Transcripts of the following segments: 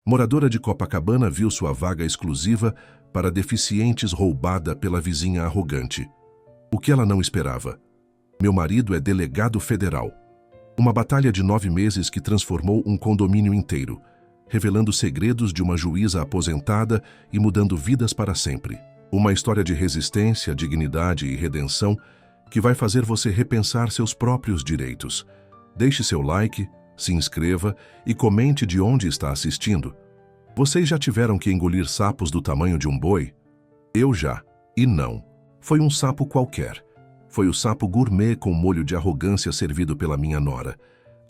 Moradora de Copacabana viu sua vaga exclusiva para deficientes roubada pela vizinha arrogante. O que ela não esperava? Meu marido é delegado federal. Uma batalha de 9 meses que transformou um condomínio inteiro, revelando segredos de uma juíza aposentada e mudando vidas para sempre. Uma história de resistência, dignidade e redenção que vai fazer você repensar seus próprios direitos. Deixe seu like, se inscreva e comente de onde está assistindo. Vocês já tiveram que engolir sapos do tamanho de um boi? Eu já. E não. Foi um sapo qualquer. Foi o sapo gourmet com molho de arrogância servido pela minha nora.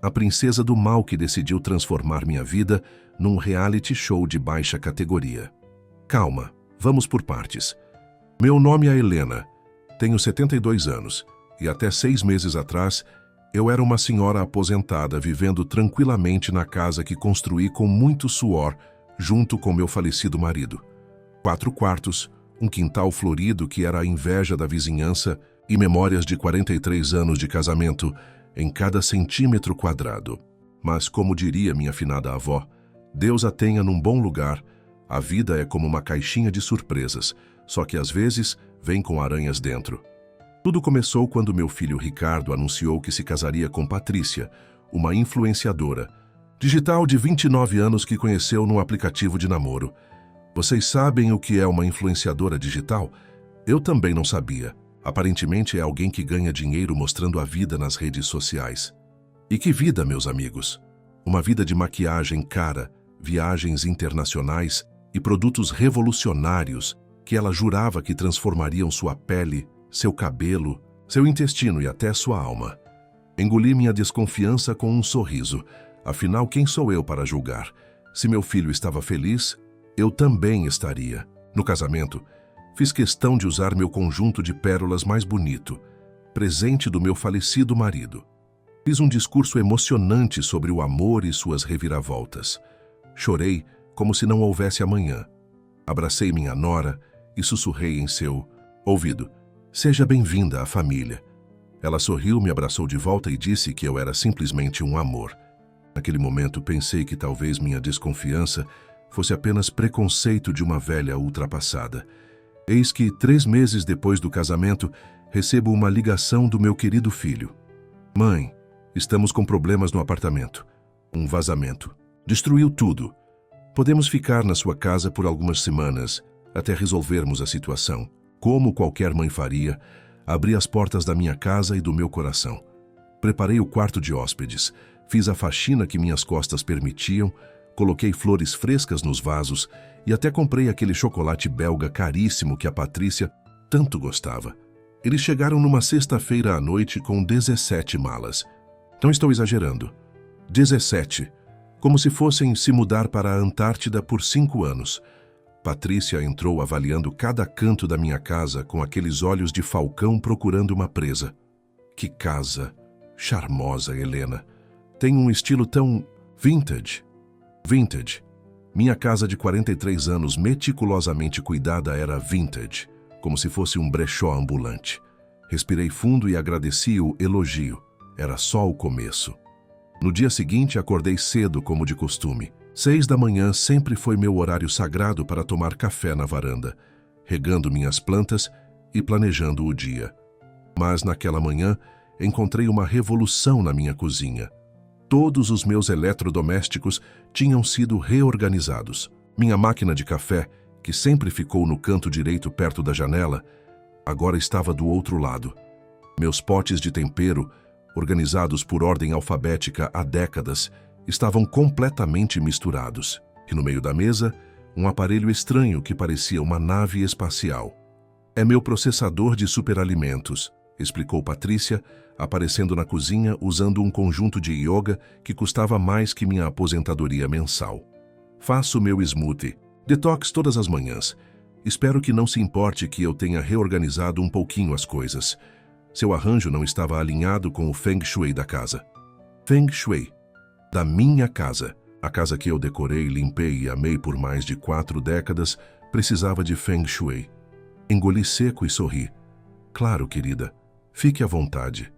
A princesa do mal que decidiu transformar minha vida num reality show de baixa categoria. Calma, vamos por partes. Meu nome é Helena. Tenho 72 anos e até 6 meses atrás eu era uma senhora aposentada vivendo tranquilamente na casa que construí com muito suor junto com meu falecido marido. 4 quartos, um quintal florido que era a inveja da vizinhança e memórias de 43 anos de casamento em cada centímetro quadrado. Mas, como diria minha finada avó, Deus a tenha num bom lugar. A vida é como uma caixinha de surpresas, só que às vezes vem com aranhas dentro. Tudo começou quando meu filho Ricardo anunciou que se casaria com Patrícia, uma influenciadora digital de 29 anos que conheceu num aplicativo de namoro. Vocês sabem o que é uma influenciadora digital? Eu também não sabia. Aparentemente é alguém que ganha dinheiro mostrando a vida nas redes sociais. E que vida, meus amigos! Uma vida de maquiagem cara, viagens internacionais e produtos revolucionários que ela jurava que transformariam sua pele, seu cabelo, seu intestino e até sua alma. Engoli minha desconfiança com um sorriso. Afinal, quem sou eu para julgar? Se meu filho estava feliz, eu também estaria. No casamento, fiz questão de usar meu conjunto de pérolas mais bonito, presente do meu falecido marido. Fiz um discurso emocionante sobre o amor e suas reviravoltas. Chorei como se não houvesse amanhã. Abracei minha nora e sussurrei em seu ouvido: "Seja bem-vinda à família." Ela sorriu, me abraçou de volta e disse que eu era simplesmente um amor. Naquele momento pensei que talvez minha desconfiança fosse apenas preconceito de uma velha ultrapassada. Eis que, 3 meses depois do casamento, recebo uma ligação do meu querido filho. "Mãe, estamos com problemas no apartamento. Um vazamento. Destruiu tudo. Podemos ficar na sua casa por algumas semanas, até resolvermos a situação." Como qualquer mãe faria, abri as portas da minha casa e do meu coração. Preparei o quarto de hóspedes, fiz a faxina que minhas costas permitiam, coloquei flores frescas nos vasos e até comprei aquele chocolate belga caríssimo que a Patrícia tanto gostava. Eles chegaram numa sexta-feira à noite com 17 malas. Não estou exagerando. 17. Como se fossem se mudar para a Antártida por 5 anos. Patrícia entrou avaliando cada canto da minha casa com aqueles olhos de falcão procurando uma presa. Que casa charmosa, Helena. Tem um estilo tão vintage. Vintage. Minha casa de 43 anos meticulosamente cuidada era vintage, como se fosse um brechó ambulante. Respirei fundo e agradeci o elogio. Era só o começo. No dia seguinte, acordei cedo, como de costume. 6 da manhã sempre foi meu horário sagrado para tomar café na varanda, regando minhas plantas e planejando o dia. Mas naquela manhã, encontrei uma revolução na minha cozinha. Todos os meus eletrodomésticos tinham sido reorganizados. Minha máquina de café, que sempre ficou no canto direito perto da janela, agora estava do outro lado. Meus potes de tempero, organizados por ordem alfabética há décadas, estavam completamente misturados. E no meio da mesa, um aparelho estranho que parecia uma nave espacial. "É meu processador de superalimentos", explicou Patrícia, aparecendo na cozinha usando um conjunto de yoga que custava mais que minha aposentadoria mensal. "Faço meu smoothie, detox todas as manhãs. Espero que não se importe que eu tenha reorganizado um pouquinho as coisas." Seu arranjo não estava alinhado com o Feng Shui da casa. Feng Shui. Da minha casa. A casa que eu decorei, limpei e amei por mais de 4 décadas precisava de Feng Shui. Engoli seco e sorri. "Claro, querida. Fique à vontade."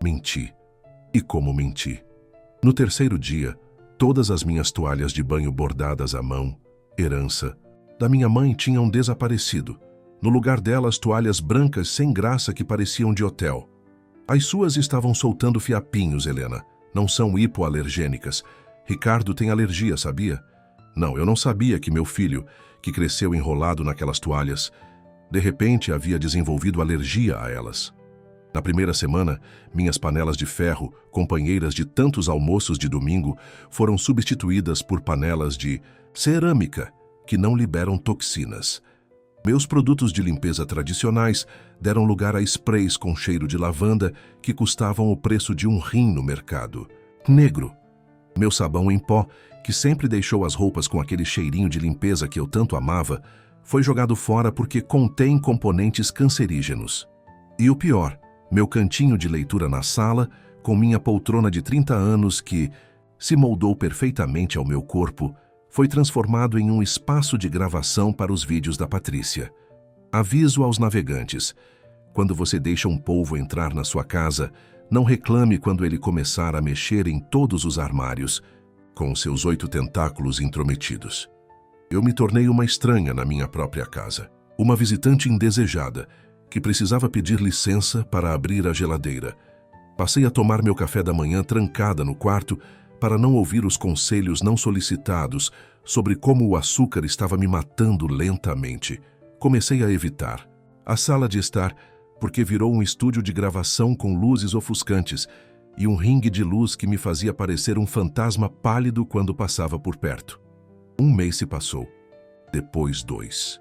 Menti. E como menti. No terceiro dia, Todas as minhas toalhas de banho bordadas à mão, herança, da minha mãe tinham desaparecido. No lugar delas, toalhas brancas sem graça que pareciam de hotel. As suas estavam soltando fiapinhos, Helena. Não são hipoalergênicas. Ricardo tem alergia, sabia? Não, eu não sabia que meu filho, que cresceu enrolado naquelas toalhas, de repente havia desenvolvido alergia a elas. Na primeira semana, minhas panelas de ferro, companheiras de tantos almoços de domingo, foram substituídas por panelas de cerâmica, que não liberam toxinas. Meus produtos de limpeza tradicionais deram lugar a sprays com cheiro de lavanda que custavam o preço de um rim no mercado. Negro. Meu sabão em pó, que sempre deixou as roupas com aquele cheirinho de limpeza que eu tanto amava, foi jogado fora porque contém componentes cancerígenos. E o pior, meu cantinho de leitura na sala, com minha poltrona de 30 anos que se moldou perfeitamente ao meu corpo, foi transformado em um espaço de gravação para os vídeos da Patrícia. Aviso aos navegantes: quando você deixa um polvo entrar na sua casa, não reclame quando ele começar a mexer em todos os armários, com seus 8 tentáculos intrometidos. Eu me tornei uma estranha na minha própria casa, uma visitante indesejada, que precisava pedir licença para abrir a geladeira. Passei a tomar meu café da manhã trancada no quarto para não ouvir os conselhos não solicitados sobre como o açúcar estava me matando lentamente. Comecei a evitar a sala de estar porque virou um estúdio de gravação com luzes ofuscantes e um ringue de luz que me fazia parecer um fantasma pálido quando passava por perto. 1 mês se passou. Depois 2.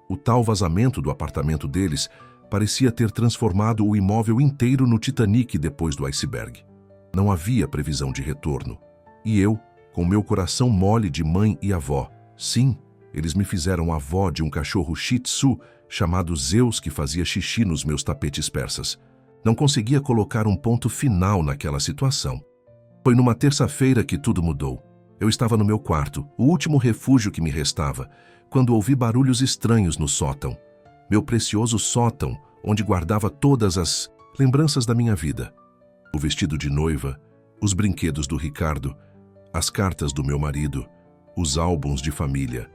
O tal vazamento do apartamento deles parecia ter transformado o imóvel inteiro no Titanic depois do iceberg. Não havia previsão de retorno. E eu, com meu coração mole de mãe e avó, sim, eles me fizeram avó de um cachorro Shih Tzu chamado Zeus que fazia xixi nos meus tapetes persas. Não conseguia colocar um ponto final naquela situação. Foi numa terça-feira que tudo mudou. Eu estava no meu quarto, o último refúgio que me restava, quando ouvi barulhos estranhos no sótão. Meu precioso sótão, onde guardava todas as lembranças da minha vida. O vestido de noiva, os brinquedos do Ricardo, as cartas do meu marido, os álbuns de família.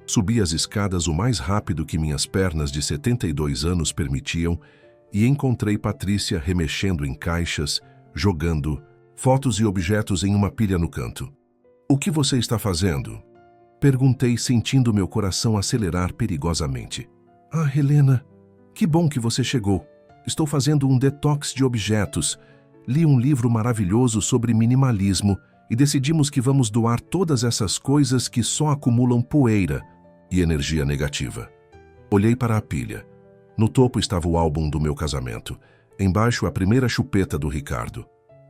Subi as escadas o mais rápido que minhas pernas de 72 anos permitiam e encontrei Patrícia remexendo em caixas, jogando fotos e objetos em uma pilha no canto. "O que você está fazendo?" Perguntei, sentindo meu coração acelerar perigosamente. "Ah, Helena, que bom que você chegou. Estou fazendo um detox de objetos. Li um livro maravilhoso sobre minimalismo e decidimos que vamos doar todas essas coisas que só acumulam poeira e energia negativa." Olhei para a pilha. No topo estava o álbum do meu casamento. Embaixo, a primeira chupeta do Ricardo.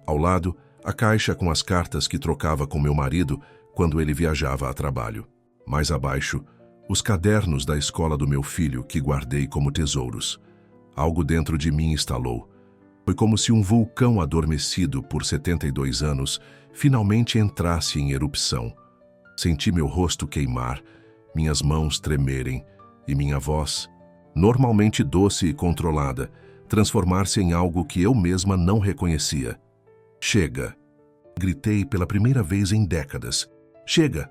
Ao lado, a caixa com as cartas que trocava com meu marido quando ele viajava a trabalho. Mais abaixo, os cadernos da escola do meu filho que guardei como tesouros. Algo dentro de mim estalou. Foi como se um vulcão adormecido por 72 anos finalmente entrasse em erupção. Senti meu rosto queimar, minhas mãos tremerem e minha voz, normalmente doce e controlada, transformar-se em algo que eu mesma não reconhecia. "Chega!" Gritei pela primeira vez em décadas. "Chega!"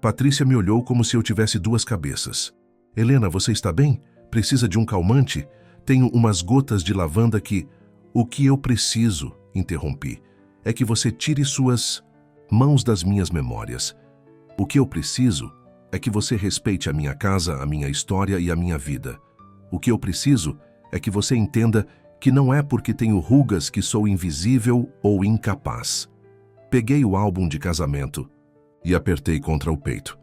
Patrícia me olhou como se eu tivesse 2 cabeças. "Helena, você está bem? Precisa de um calmante? Tenho umas gotas de lavanda que..." "O que eu preciso", interrompi, "é que você tire suas mãos das minhas memórias. O que eu preciso é que você respeite a minha casa, a minha história e a minha vida. O que eu preciso é que você entenda que não é porque tenho rugas que sou invisível ou incapaz." Peguei o álbum de casamento e apertei contra o peito.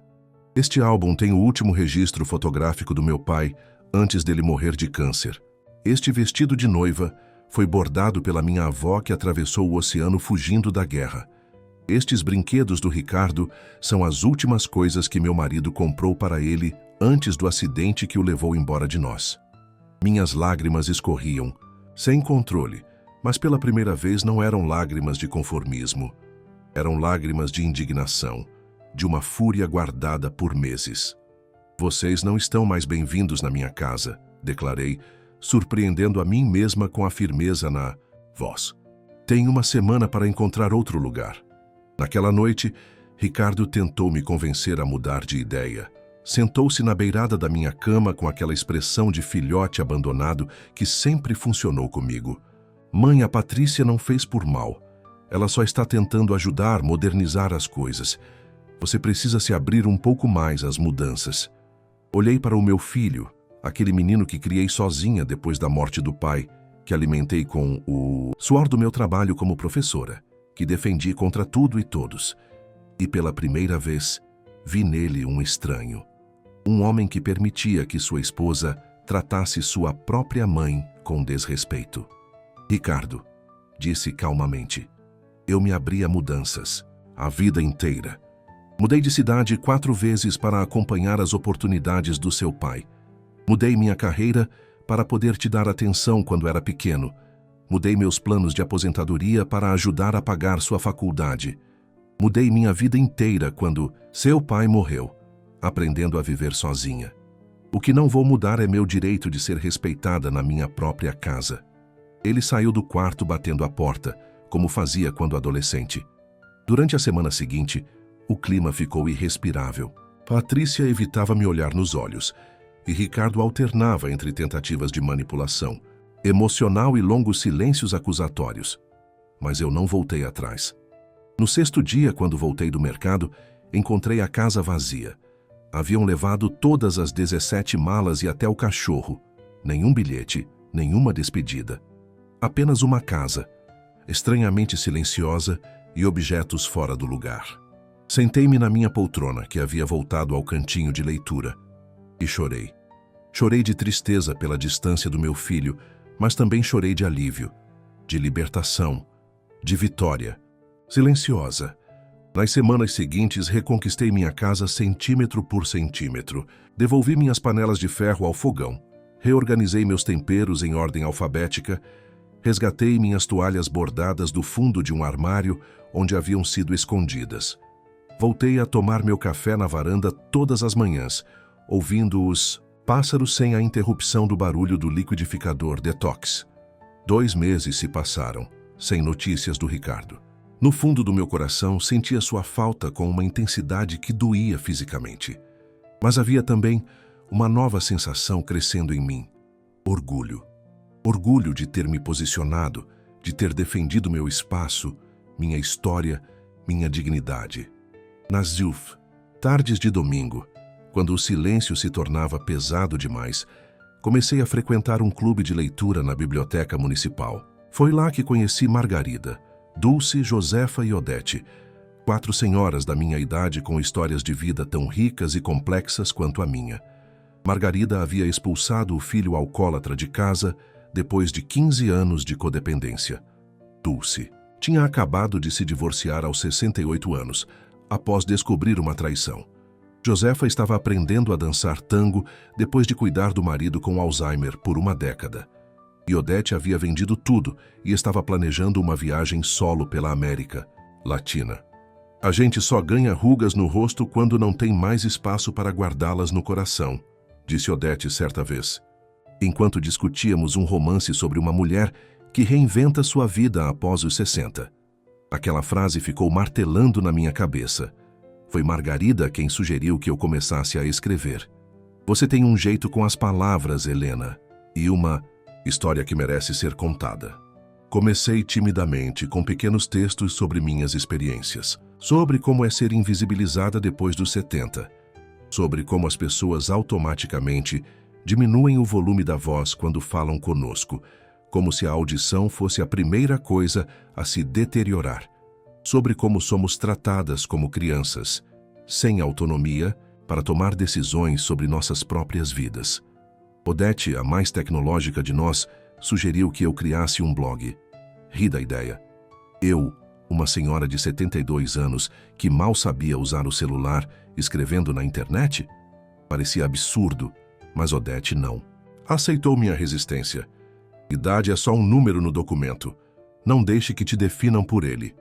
Este álbum tem o último registro fotográfico do meu pai antes dele morrer de câncer. Este vestido de noiva foi bordado pela minha avó que atravessou o oceano fugindo da guerra. Estes brinquedos do Ricardo são as últimas coisas que meu marido comprou para ele antes do acidente que o levou embora de nós. Minhas lágrimas escorriam, sem controle, mas pela primeira vez não eram lágrimas de conformismo. Eram lágrimas de indignação, de uma fúria guardada por meses. "Vocês não estão mais bem-vindos na minha casa", declarei, surpreendendo a mim mesma com a firmeza na voz. "Tenho uma semana para encontrar outro lugar." Naquela noite, Ricardo tentou me convencer a mudar de ideia. Sentou-se na beirada da minha cama com aquela expressão de filhote abandonado que sempre funcionou comigo. Mãe, a Patrícia não fez por mal. Ela só está tentando ajudar, modernizar as coisas. Você precisa se abrir um pouco mais às mudanças. Olhei para o meu filho, aquele menino que criei sozinha depois da morte do pai, que alimentei com o suor do meu trabalho como professora, que defendi contra tudo e todos. E pela primeira vez, vi nele um estranho. Um homem que permitia que sua esposa tratasse sua própria mãe com desrespeito. Ricardo, disse calmamente, eu me abri a mudanças, a vida inteira. Mudei de cidade 4 vezes para acompanhar as oportunidades do seu pai. Mudei minha carreira para poder te dar atenção quando era pequeno. Mudei meus planos de aposentadoria para ajudar a pagar sua faculdade. Mudei minha vida inteira quando seu pai morreu, aprendendo a viver sozinha. O que não vou mudar é meu direito de ser respeitada na minha própria casa. Ele saiu do quarto batendo a porta, como fazia quando adolescente. Durante a semana seguinte, o clima ficou irrespirável. Patrícia evitava me olhar nos olhos, e Ricardo alternava entre tentativas de manipulação, emocional e longos silêncios acusatórios. Mas eu não voltei atrás. No 6º dia, quando voltei do mercado, encontrei a casa vazia. Haviam levado todas as 17 malas e até o cachorro. Nenhum bilhete, nenhuma despedida. Apenas uma casa, estranhamente silenciosa e objetos fora do lugar. Sentei-me na minha poltrona, que havia voltado ao cantinho de leitura, e chorei. Chorei de tristeza pela distância do meu filho, mas também chorei de alívio, de libertação, de vitória. Silenciosa. Nas semanas seguintes, reconquistei minha casa centímetro por centímetro. Devolvi minhas panelas de ferro ao fogão. Reorganizei meus temperos em ordem alfabética. Resgatei minhas toalhas bordadas do fundo de um armário onde haviam sido escondidas. Voltei a tomar meu café na varanda todas as manhãs, ouvindo os pássaros sem a interrupção do barulho do liquidificador detox. 2 meses se passaram, sem notícias do Ricardo. No fundo do meu coração, sentia sua falta com uma intensidade que doía fisicamente. Mas havia também uma nova sensação crescendo em mim. Orgulho. Orgulho de ter me posicionado, de ter defendido meu espaço, minha história, minha dignidade. Nas ZUF, tardes de domingo, quando o silêncio se tornava pesado demais, comecei a frequentar um clube de leitura na biblioteca municipal. Foi lá que conheci Margarida, Dulce, Josefa e Odete, 4 senhoras da minha idade com histórias de vida tão ricas e complexas quanto a minha. Margarida havia expulsado o filho alcoólatra de casa depois de 15 anos de codependência. Dulce tinha acabado de se divorciar aos 68 anos, após descobrir uma traição. Josefa estava aprendendo a dançar tango depois de cuidar do marido com Alzheimer por uma década. E Odete havia vendido tudo e estava planejando uma viagem solo pela América Latina. A gente só ganha rugas no rosto quando não tem mais espaço para guardá-las no coração, disse Odete certa vez, enquanto discutíamos um romance sobre uma mulher que reinventa sua vida após os 60. Aquela frase ficou martelando na minha cabeça. Foi Margarida quem sugeriu que eu começasse a escrever. Você tem um jeito com as palavras, Helena, e uma história que merece ser contada. Comecei timidamente com pequenos textos sobre minhas experiências, sobre como é ser invisibilizada depois dos 70, sobre como as pessoas automaticamente diminuem o volume da voz quando falam conosco, como se a audição fosse a primeira coisa a se deteriorar, sobre como somos tratadas como crianças, sem autonomia para tomar decisões sobre nossas próprias vidas. Odete, a mais tecnológica de nós, sugeriu que eu criasse um blog. Ri da ideia. Eu, uma senhora de 72 anos que mal sabia usar o celular, escrevendo na internet? Parecia absurdo, mas Odete não. Aceitou minha resistência. Idade é só um número no documento. Não deixe que te definam por ele.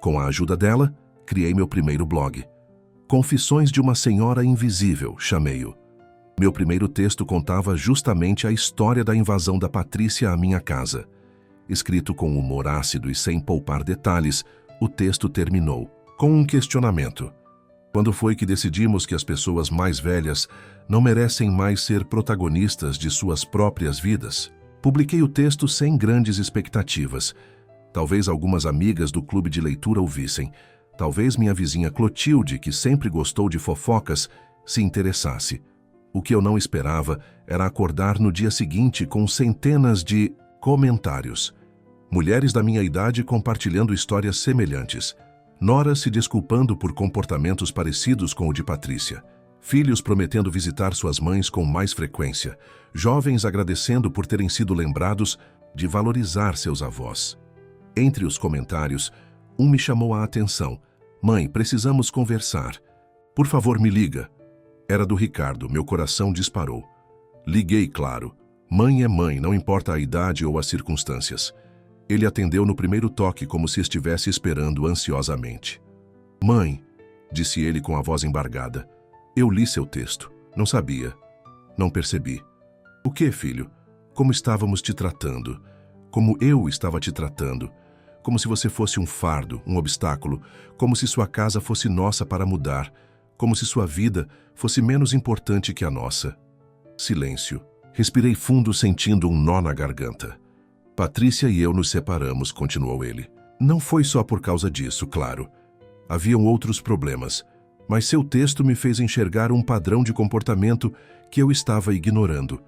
Com a ajuda dela, criei meu primeiro blog. Confissões de uma Senhora Invisível, chamei-o. Meu primeiro texto contava justamente a história da invasão da Patrícia à minha casa. Escrito com humor ácido e sem poupar detalhes, o texto terminou. com um questionamento. Quando foi que decidimos que as pessoas mais velhas não merecem mais ser protagonistas de suas próprias vidas? Publiquei o texto sem grandes expectativas. Talvez algumas amigas do clube de leitura ouvissem. Talvez minha vizinha Clotilde, que sempre gostou de fofocas, se interessasse. O que eu não esperava era acordar no dia seguinte com centenas de comentários. Mulheres da minha idade compartilhando histórias semelhantes. Noras se desculpando por comportamentos parecidos com o de Patrícia. Filhos prometendo visitar suas mães com mais frequência. Jovens agradecendo por terem sido lembrados de valorizar seus avós. Entre os comentários, um me chamou a atenção. Mãe, precisamos conversar. Por favor, me liga. Era do Ricardo, meu coração disparou. Liguei, claro. Mãe é mãe, não importa a idade ou as circunstâncias. Ele atendeu no primeiro toque como se estivesse esperando ansiosamente. Mãe, disse ele com a voz embargada, eu li seu texto. Não sabia. Não percebi. O que, filho? Como estávamos te tratando? Como eu estava te tratando? Como se você fosse um fardo, um obstáculo, como se sua casa fosse nossa para mudar, como se sua vida fosse menos importante que a nossa. Silêncio. Respirei fundo, sentindo um nó na garganta. Patrícia e eu nos separamos, continuou ele. Não foi só por causa disso, claro. Haviam outros problemas, mas seu texto me fez enxergar um padrão de comportamento que eu estava ignorando.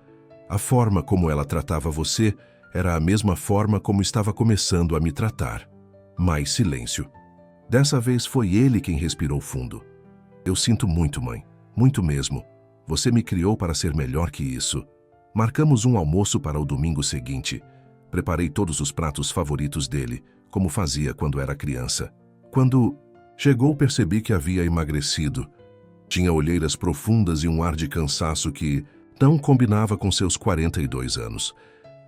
A forma como ela tratava você era a mesma forma como estava começando a me tratar. Mais silêncio. Dessa vez foi ele quem respirou fundo. Eu sinto muito, mãe. Muito mesmo. Você me criou para ser melhor que isso. Marcamos um almoço para o domingo seguinte. Preparei todos os pratos favoritos dele, como fazia quando era criança. Quando chegou, percebi que havia emagrecido. Tinha olheiras profundas e um ar de cansaço que não combinava com seus 42 anos.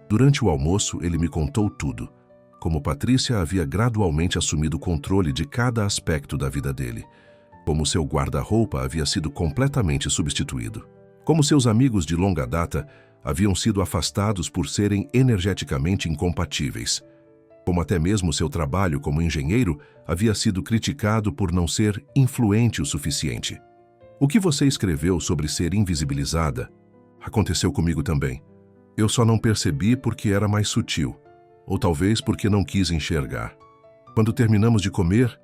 Durante o almoço, ele me contou tudo. Como Patrícia havia gradualmente assumido o controle de cada aspecto da vida dele. Como seu guarda-roupa havia sido completamente substituído. Como seus amigos de longa data haviam sido afastados por serem energeticamente incompatíveis. Como até mesmo seu trabalho como engenheiro havia sido criticado por não ser influente o suficiente. O que você escreveu sobre ser invisibilizada aconteceu comigo também. Eu só não percebi porque era mais sutil, ou talvez porque não quis enxergar. Quando terminamos de comer,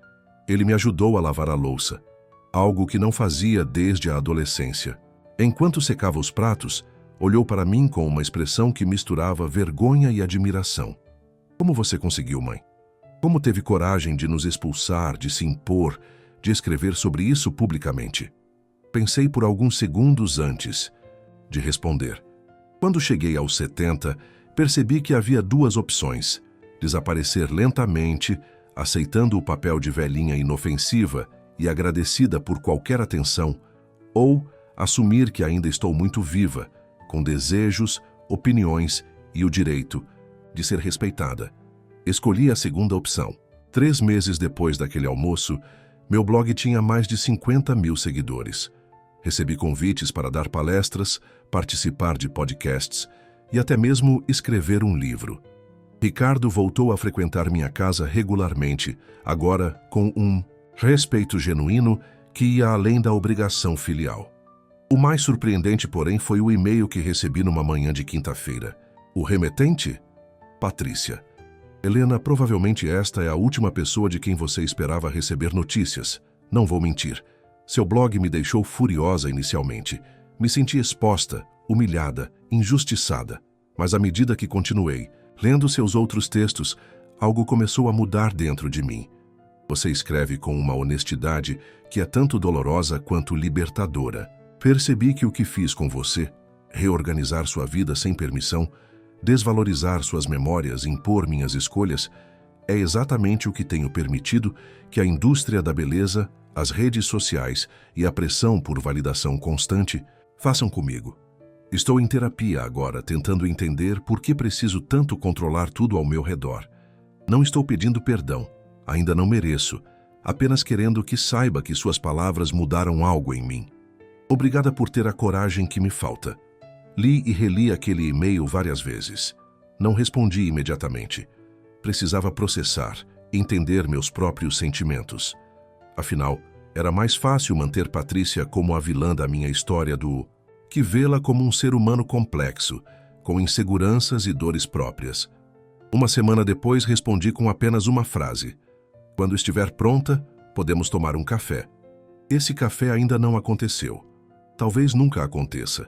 ele me ajudou a lavar a louça, algo que não fazia desde a adolescência. Enquanto secava os pratos, olhou para mim com uma expressão que misturava vergonha e admiração. Como você conseguiu, mãe? Como teve coragem de nos expulsar, de se impor, de escrever sobre isso publicamente? Pensei por alguns segundos antes de responder. Quando cheguei aos 70, percebi que havia duas opções: desaparecer lentamente, aceitando o papel de velhinha inofensiva e agradecida por qualquer atenção, ou assumir que ainda estou muito viva, com desejos, opiniões e o direito de ser respeitada. Escolhi a segunda opção. 3 meses depois daquele almoço, meu blog tinha mais de 50 mil seguidores. Recebi convites para dar palestras, participar de podcasts e até mesmo escrever um livro. Ricardo voltou a frequentar minha casa regularmente, agora com um respeito genuíno que ia além da obrigação filial. O mais surpreendente, porém, foi o e-mail que recebi numa manhã de quinta-feira. O remetente? Patrícia. Helena, provavelmente esta é a última pessoa de quem você esperava receber notícias. Não vou mentir. Seu blog me deixou furiosa inicialmente. Me senti exposta, humilhada, injustiçada. Mas à medida que continuei, lendo seus outros textos, algo começou a mudar dentro de mim. Você escreve com uma honestidade que é tanto dolorosa quanto libertadora. Percebi que o que fiz com você, reorganizar sua vida sem permissão, desvalorizar suas memórias, impor minhas escolhas, é exatamente o que tenho permitido que a indústria da beleza, as redes sociais e a pressão por validação constante façam comigo. Estou em terapia agora, tentando entender por que preciso tanto controlar tudo ao meu redor. Não estou pedindo perdão, ainda não mereço, apenas querendo que saiba que suas palavras mudaram algo em mim. Obrigada por ter a coragem que me falta. Li e reli aquele e-mail várias vezes. Não respondi imediatamente. Precisava processar, entender meus próprios sentimentos. Afinal, era mais fácil manter Patrícia como a vilã da minha história que vê-la como um ser humano complexo, com inseguranças e dores próprias. Uma semana depois, respondi com apenas uma frase: "Quando estiver pronta, podemos tomar um café." Esse café ainda não aconteceu. Talvez nunca aconteça.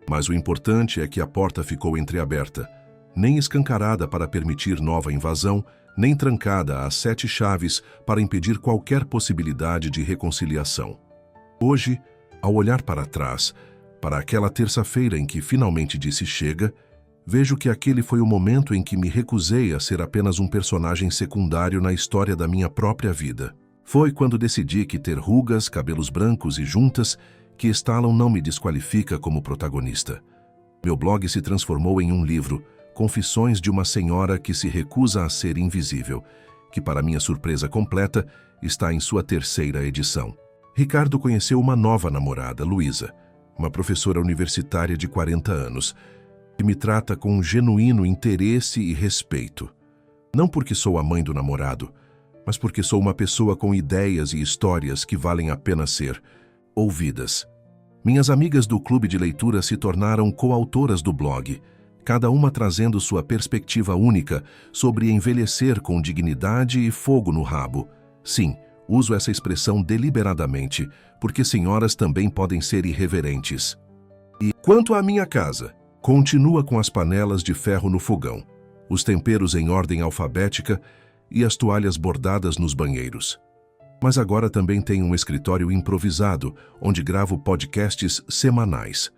Mas o importante é que a porta ficou entreaberta, nem escancarada para permitir nova invasão, nem trancada às 7 chaves para impedir qualquer possibilidade de reconciliação. Hoje, ao olhar para trás, para aquela terça-feira em que finalmente disse chega, vejo que aquele foi o momento em que me recusei a ser apenas um personagem secundário na história da minha própria vida. Foi quando decidi que ter rugas, cabelos brancos e juntas que estalam não me desqualifica como protagonista. Meu blog se transformou em um livro, Confissões de uma Senhora que se recusa a ser invisível, que, para minha surpresa completa, está em sua 3ª edição. Ricardo conheceu uma nova namorada, Luísa, uma professora universitária de 40 anos, que me trata com um genuíno interesse e respeito. Não porque sou a mãe do namorado, mas porque sou uma pessoa com ideias e histórias que valem a pena ser ouvidas. Minhas amigas do clube de leitura se tornaram coautoras do blog, cada uma trazendo sua perspectiva única sobre envelhecer com dignidade e fogo no rabo. Sim, uso essa expressão deliberadamente, porque senhoras também podem ser irreverentes. E quanto à minha casa, continua com as panelas de ferro no fogão, os temperos em ordem alfabética e as toalhas bordadas nos banheiros. Mas agora também tenho um escritório improvisado, onde gravo podcasts semanais.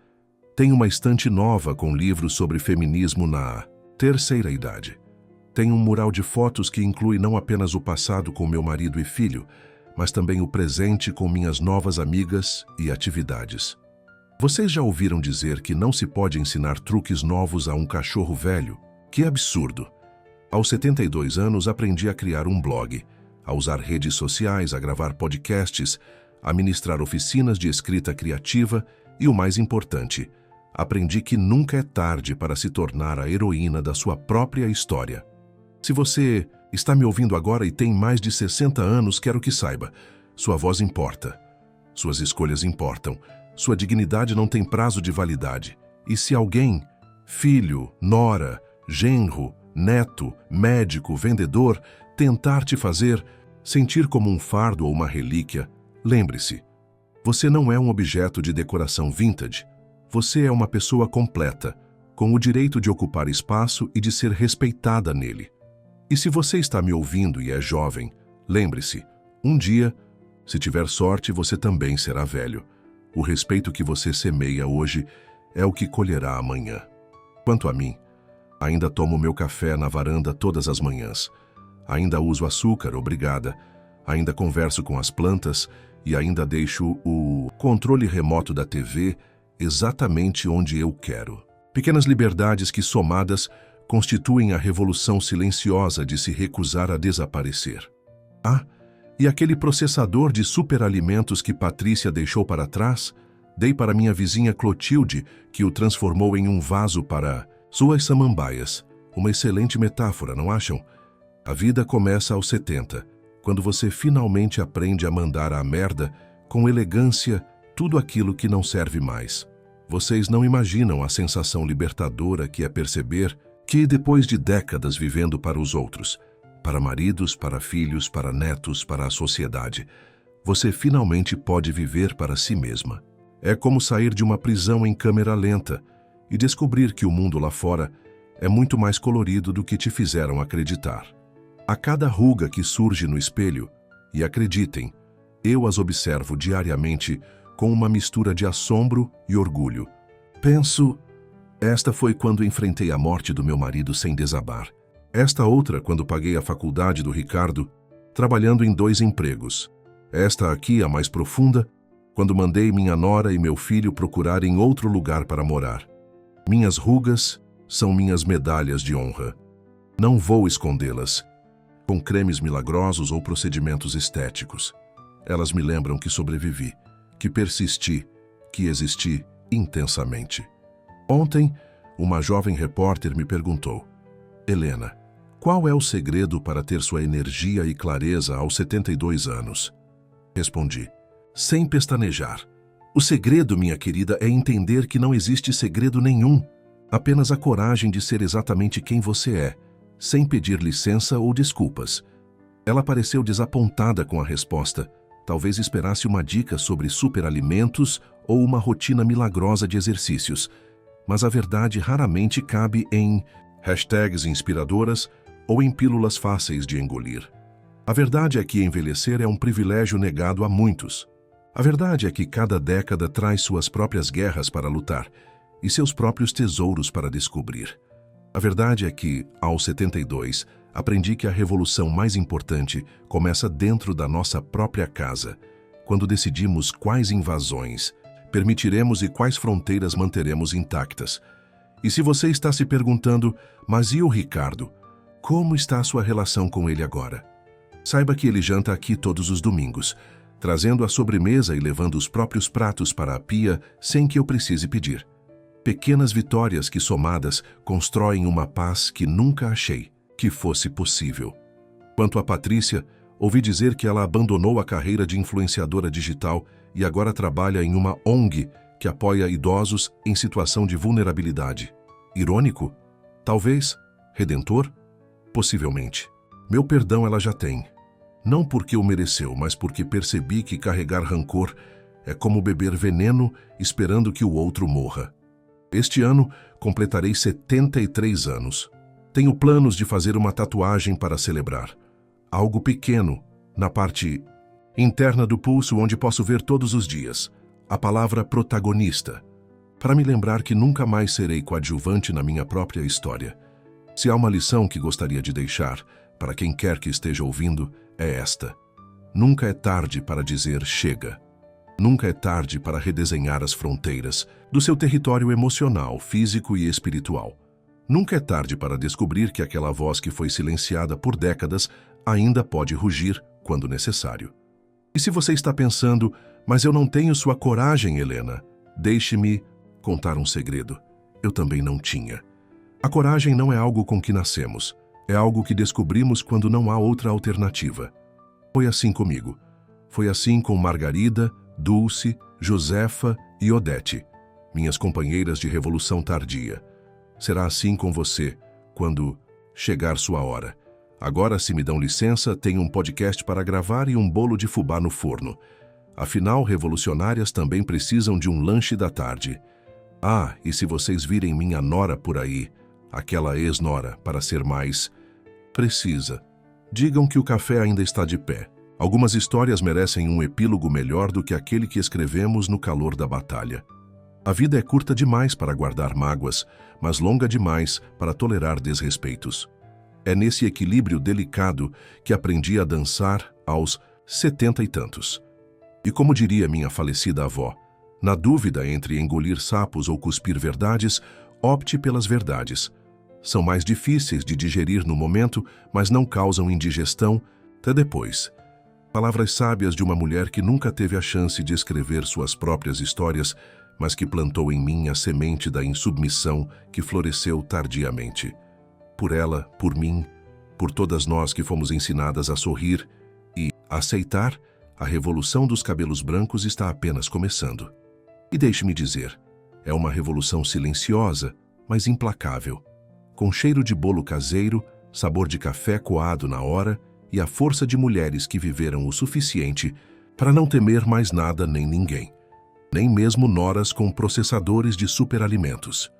Tenho uma estante nova com livros sobre feminismo na 3ª idade. Tenho um mural de fotos que inclui não apenas o passado com meu marido e filho, mas também o presente com minhas novas amigas e atividades. Vocês já ouviram dizer que não se pode ensinar truques novos a um cachorro velho? Que absurdo! Aos 72 anos, aprendi a criar um blog, a usar redes sociais, a gravar podcasts, a ministrar oficinas de escrita criativa e, o mais importante, aprendi que nunca é tarde para se tornar a heroína da sua própria história. Se você está me ouvindo agora e tem mais de 60 anos, quero que saiba, sua voz importa, suas escolhas importam, sua dignidade não tem prazo de validade. E se alguém, filho, nora, genro, neto, médico, vendedor, tentar te fazer sentir como um fardo ou uma relíquia, lembre-se, você não é um objeto de decoração vintage. Você é uma pessoa completa, com o direito de ocupar espaço e de ser respeitada nele. E se você está me ouvindo e é jovem, lembre-se, um dia, se tiver sorte, você também será velho. O respeito que você semeia hoje é o que colherá amanhã. Quanto a mim, ainda tomo meu café na varanda todas as manhãs. Ainda uso açúcar, obrigada. Ainda converso com as plantas e ainda deixo o controle remoto da TV exatamente onde eu quero. Pequenas liberdades que, somadas, constituem a revolução silenciosa de se recusar a desaparecer. Ah, e aquele processador de superalimentos que Patrícia deixou para trás, dei para minha vizinha Clotilde, que o transformou em um vaso para suas samambaias. Uma excelente metáfora, não acham? A vida começa aos 70, quando você finalmente aprende a mandar à merda, com elegância, tudo aquilo que não serve mais. Vocês não imaginam a sensação libertadora que é perceber que, depois de décadas vivendo para os outros, para maridos, para filhos, para netos, para a sociedade, você finalmente pode viver para si mesma. É como sair de uma prisão em câmera lenta e descobrir que o mundo lá fora é muito mais colorido do que te fizeram acreditar. A cada ruga que surge no espelho, e acreditem, eu as observo diariamente com uma mistura de assombro e orgulho. Penso, esta foi quando enfrentei a morte do meu marido sem desabar. Esta outra quando paguei a faculdade do Ricardo, trabalhando em 2 empregos. Esta aqui, a mais profunda, quando mandei minha nora e meu filho procurarem outro lugar para morar. Minhas rugas são minhas medalhas de honra. Não vou escondê-las com cremes milagrosos ou procedimentos estéticos. Elas me lembram que sobrevivi, que persisti, que existi intensamente. Ontem, uma jovem repórter me perguntou: Helena, qual é o segredo para ter sua energia e clareza aos 72 anos? Respondi, sem pestanejar. O segredo, minha querida, é entender que não existe segredo nenhum. Apenas a coragem de ser exatamente quem você é, sem pedir licença ou desculpas. Ela pareceu desapontada com a resposta. Talvez esperasse uma dica sobre superalimentos ou uma rotina milagrosa de exercícios. Mas a verdade raramente cabe em hashtags inspiradoras ou em pílulas fáceis de engolir. A verdade é que envelhecer é um privilégio negado a muitos. A verdade é que cada década traz suas próprias guerras para lutar e seus próprios tesouros para descobrir. A verdade é que, aos 72, aprendi que a revolução mais importante começa dentro da nossa própria casa, quando decidimos quais invasões permitiremos e quais fronteiras manteremos intactas. E se você está se perguntando, mas e o Ricardo? Como está a sua relação com ele agora? Saiba que ele janta aqui todos os domingos, trazendo a sobremesa e levando os próprios pratos para a pia sem que eu precise pedir. Pequenas vitórias que, somadas, constroem uma paz que nunca achei que fosse possível. Quanto a Patrícia, ouvi dizer que ela abandonou a carreira de influenciadora digital e agora trabalha em uma ONG que apoia idosos em situação de vulnerabilidade. Irônico? Talvez. Redentor? Possivelmente. Meu perdão ela já tem. Não porque o mereceu, mas porque percebi que carregar rancor é como beber veneno esperando que o outro morra. Este ano, completarei 73 anos. Tenho planos de fazer uma tatuagem para celebrar. Algo pequeno, na parte interna do pulso, onde posso ver todos os dias a palavra protagonista, para me lembrar que nunca mais serei coadjuvante na minha própria história. Se há uma lição que gostaria de deixar para quem quer que esteja ouvindo, é esta. Nunca é tarde para dizer chega. Nunca é tarde para redesenhar as fronteiras do seu território emocional, físico e espiritual. Nunca é tarde para descobrir que aquela voz que foi silenciada por décadas ainda pode rugir quando necessário. E se você está pensando, mas eu não tenho sua coragem, Helena, deixe-me contar um segredo. Eu também não tinha. A coragem não é algo com que nascemos. É algo que descobrimos quando não há outra alternativa. Foi assim comigo. Foi assim com Margarida, Dulce, Josefa e Odete, minhas companheiras de revolução tardia. Será assim com você, quando chegar sua hora. Agora, se me dão licença, tenho um podcast para gravar e um bolo de fubá no forno. Afinal, revolucionárias também precisam de um lanche da tarde. Ah, e se vocês virem minha nora por aí, aquela ex-nora, para ser mais precisa, digam que o café ainda está de pé. Algumas histórias merecem um epílogo melhor do que aquele que escrevemos no calor da batalha. A vida é curta demais para guardar mágoas, mas longa demais para tolerar desrespeitos. É nesse equilíbrio delicado que aprendi a dançar aos 70 e tantos. E como diria minha falecida avó, na dúvida entre engolir sapos ou cuspir verdades, opte pelas verdades. São mais difíceis de digerir no momento, mas não causam indigestão até depois. Palavras sábias de uma mulher que nunca teve a chance de escrever suas próprias histórias, mas que plantou em mim a semente da insubmissão que floresceu tardiamente. Por ela, por mim, por todas nós que fomos ensinadas a sorrir e aceitar, a revolução dos cabelos brancos está apenas começando. E deixe-me dizer, é uma revolução silenciosa, mas implacável, com cheiro de bolo caseiro, sabor de café coado na hora e a força de mulheres que viveram o suficiente para não temer mais nada nem ninguém, nem mesmo noras com processadores de superalimentos.